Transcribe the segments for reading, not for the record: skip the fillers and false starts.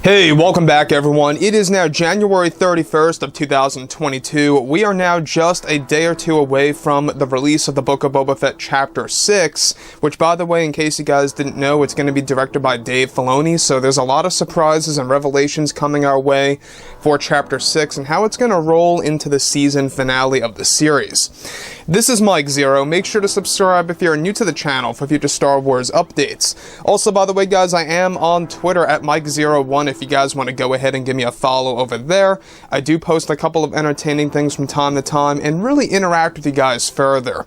Hey, welcome back everyone. It is now January 31st of 2022. We are now just a day or two away from the release of the Book of Boba Fett Chapter 6, which, by the way, in case you guys didn't know, it's going to be directed by Dave Filoni, so there's a lot of surprises and revelations coming our way for Chapter 6 and how it's going to roll into the season finale of the series. This is Mike Zero. Make sure to subscribe if you're new to the channel for future Star Wars updates. Also, by the way, guys, I am on Twitter at Mike01 if you guys want to go ahead and give me a follow over there. I do post a couple of entertaining things from time to time and really interact with you guys further.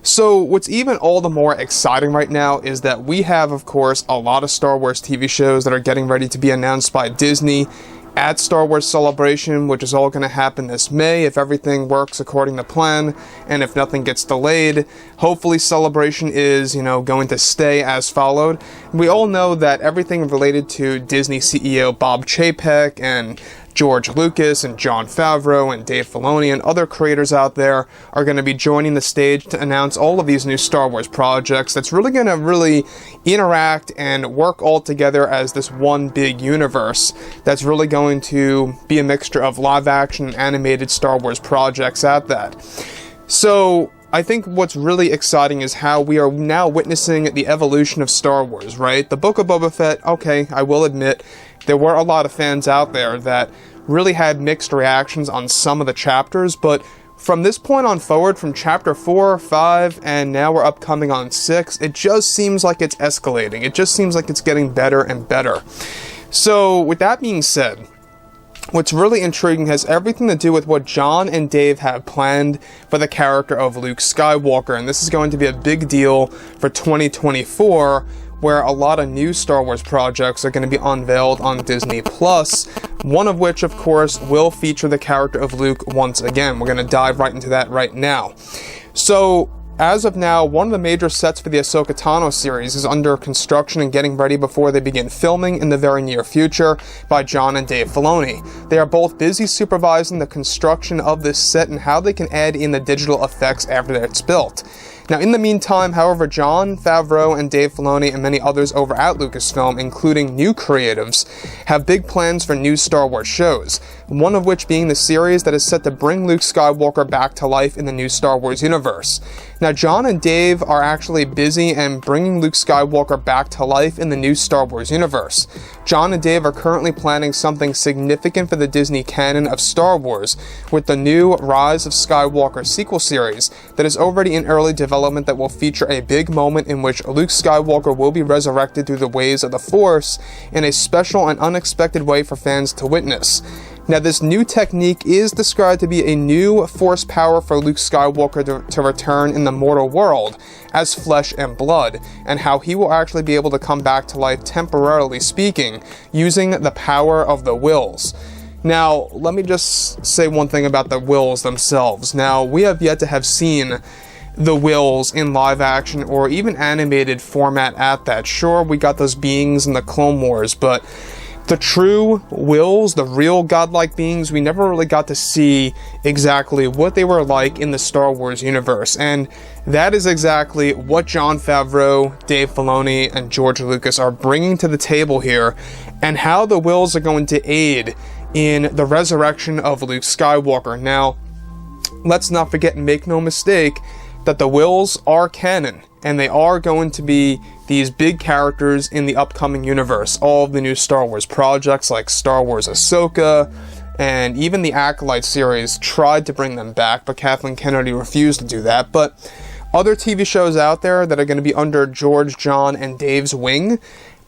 So, what's even all the more exciting right now is that we have, of course, a lot of Star Wars TV shows that are getting ready to be announced by Disney at Star Wars Celebration, which is all going to happen this May if everything works according to plan and if nothing gets delayed. Hopefully Celebration is, going to stay as followed. We all know that everything related to Disney CEO Bob Chapek and George Lucas and Jon Favreau and Dave Filoni and other creators out there are going to be joining the stage to announce all of these new Star Wars projects that's really going to interact and work all together as this one big universe that's really going to be a mixture of live action and animated Star Wars projects at that. So I think what's really exciting is how we are now witnessing the evolution of Star Wars, right? The Book of Boba Fett, okay, I will admit, there were a lot of fans out there that really had mixed reactions on some of the chapters, but from this point on forward, from Chapter 4, 5, and now we're upcoming on 6, it just seems like it's escalating. It just seems like it's getting better and better. So, with that being said, what's really intriguing has everything to do with what Jon and Dave have planned for the character of Luke Skywalker, and this is going to be a big deal for 2024, where a lot of new Star Wars projects are going to be unveiled on Disney+, one of which, of course, will feature the character of Luke once again. We're going to dive right into that right now. So, as of now, one of the major sets for the Ahsoka Tano series is under construction and getting ready before they begin filming in the very near future by Jon and Dave Filoni. They are both busy supervising the construction of this set and how they can add in the digital effects after it's built. Now, in the meantime, however, Jon Favreau and Dave Filoni and many others over at Lucasfilm, including new creatives, have big plans for new Star Wars shows, one of which being the series that is set to bring Luke Skywalker back to life in the new Star Wars universe. Now, Jon and Dave are actually busy and bringing Luke Skywalker back to life in the new Star Wars universe. Jon and Dave are currently planning something significant for the Disney canon of Star Wars with the new Rise of Skywalker sequel series that is already in early development that will feature a big moment in which Luke Skywalker will be resurrected through the waves of the Force in a special and unexpected way for fans to witness. Now, this new technique is described to be a new force power for Luke Skywalker to return in the mortal world as flesh and blood, and how he will actually be able to come back to life, temporarily speaking, using the power of the wills. Now, let me just say one thing about the wills themselves. Now, we have yet to have seen the wills in live action or even animated format at that. Sure, we got those beings in the Clone Wars, but the true wills, the real godlike beings, we never really got to see exactly what they were like in the Star Wars universe. And that is exactly what Jon Favreau, Dave Filoni, and George Lucas are bringing to the table here, and how the wills are going to aid in the resurrection of Luke Skywalker. Now, let's not forget and make no mistake that the wills are canon, and they are going to be these big characters in the upcoming universe. All of the new Star Wars projects like Star Wars Ahsoka, and even the Acolyte series tried to bring them back, but Kathleen Kennedy refused to do that. But other TV shows out there that are going to be under George, Jon, and Dave's wing,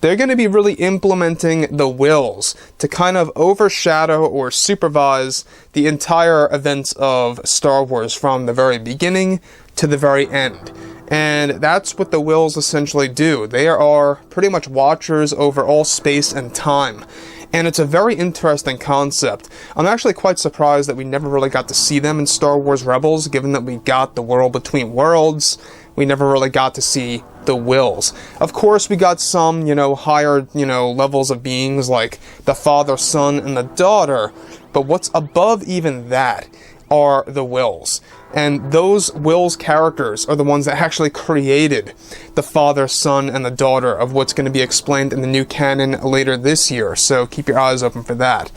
they're going to be really implementing the wills to kind of overshadow or supervise the entire events of Star Wars from the very beginning to the very end. And that's what the wills essentially do. They are pretty much watchers over all space and time. And it's a very interesting concept. I'm actually quite surprised that we never really got to see them in Star Wars Rebels, given that we got the World Between Worlds. We never really got to see the wills. Of course, we got some, higher, levels of beings like the father, son, and the daughter. But what's above even that are the Wills. And those Wills characters are the ones that actually created the father, son, and the daughter of what's going to be explained in the new canon later this year. So keep your eyes open for that.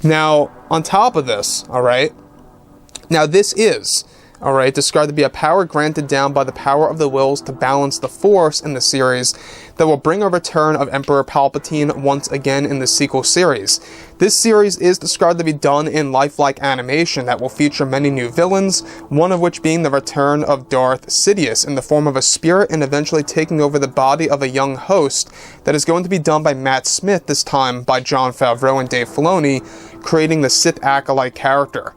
Now, on top of this, alright, now this is, alright, described to be a power granted down by the power of the Wills to balance the Force in the series that will bring a return of Emperor Palpatine once again in the sequel series. This series is described to be done in lifelike animation that will feature many new villains, one of which being the return of Darth Sidious in the form of a spirit and eventually taking over the body of a young host that is going to be done by Matt Smith, this time by Jon Favreau and Dave Filoni, creating the Sith acolyte character.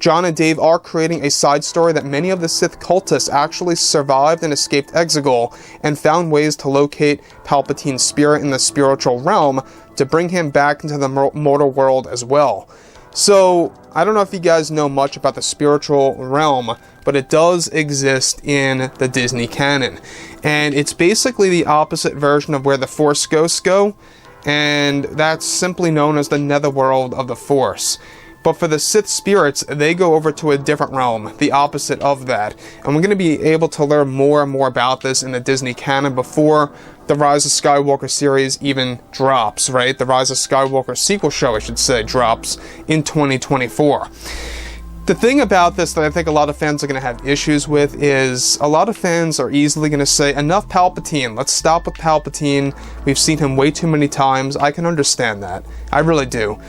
Jon and Dave are creating a side story that many of the Sith cultists actually survived and escaped Exegol and found ways to locate Palpatine's spirit in the spiritual realm to bring him back into the mortal world as well. So, I don't know if you guys know much about the spiritual realm, but it does exist in the Disney canon. And it's basically the opposite version of where the Force ghosts go, and that's simply known as the netherworld of the Force. But for the Sith spirits, they go over to a different realm, the opposite of that. And we're going to be able to learn more and more about this in the Disney canon before the Rise of Skywalker series even drops, right? The Rise of Skywalker sequel show, I should say, drops in 2024. The thing about this that I think a lot of fans are going to have issues with is a lot of fans are easily going to say, enough Palpatine, let's stop with Palpatine. We've seen him way too many times. I can understand that. I really do.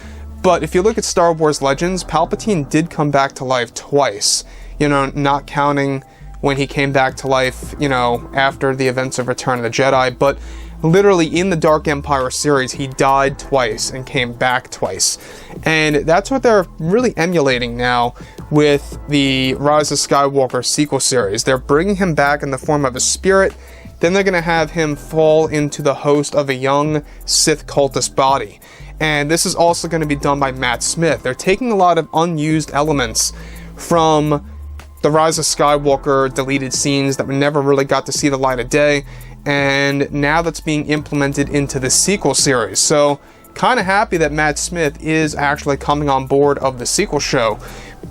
But if you look at Star Wars Legends, Palpatine did come back to life twice. You know, not counting when he came back to life, you know, after the events of Return of the Jedi, but literally in the Dark Empire series, he died twice and came back twice. And that's what they're really emulating now with the Rise of Skywalker sequel series. They're bringing him back in the form of a spirit, then they're going to have him fall into the host of a young Sith cultist body. And this is also going to be done by Matt Smith. They're taking a lot of unused elements from the Rise of Skywalker deleted scenes that we never really got to see the light of day, and now that's being implemented into the sequel series. So, kind of happy that Matt Smith is actually coming on board of the sequel show.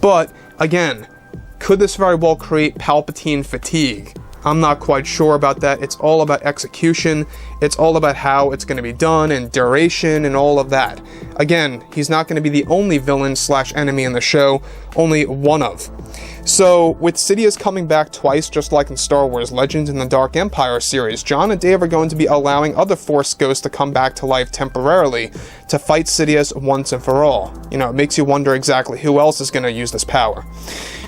But, again, could this very well create Palpatine fatigue? I'm not quite sure about that. It's all about execution. It's all about how it's going to be done and duration and all of that. Again, he's not going to be the only villain / enemy in the show, only one of. So, with Sidious coming back twice, just like in Star Wars Legends and the Dark Empire series, Jon and Dave are going to be allowing other Force ghosts to come back to life temporarily to fight Sidious once and for all. You know, it makes you wonder exactly who else is going to use this power.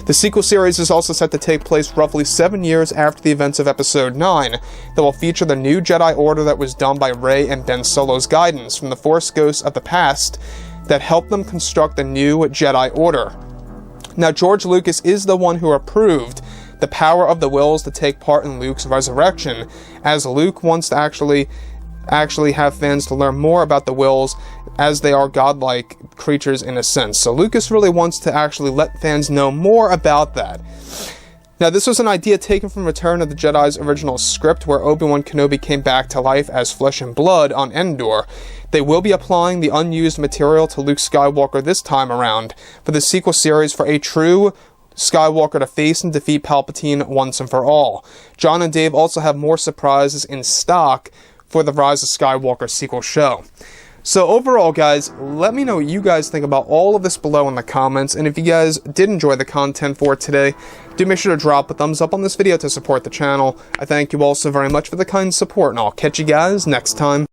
The sequel series is also set to take place roughly 7 years after the events of Episode 9, that will feature the new Jedi Order that was done by Rey and Ben Solo's guidance from the Force ghosts of the past that helped them construct the new Jedi Order. Now, George Lucas is the one who approved the power of the Wills to take part in Luke's resurrection, as Luke wants to actually have fans to learn more about the Wills, as they are godlike creatures in a sense. So Lucas really wants to actually let fans know more about that. Now, this was an idea taken from Return of the Jedi's original script, where Obi-Wan Kenobi came back to life as flesh and blood on Andor. They will be applying the unused material to Luke Skywalker this time around for the sequel series for a true Skywalker to face and defeat Palpatine once and for all. Jon and Dave also have more surprises in stock for the Rise of Skywalker sequel show. So overall, guys, let me know what you guys think about all of this below in the comments, and if you guys did enjoy the content for today, do make sure to drop a thumbs up on this video to support the channel. I thank you all so very much for the kind support, and I'll catch you guys next time.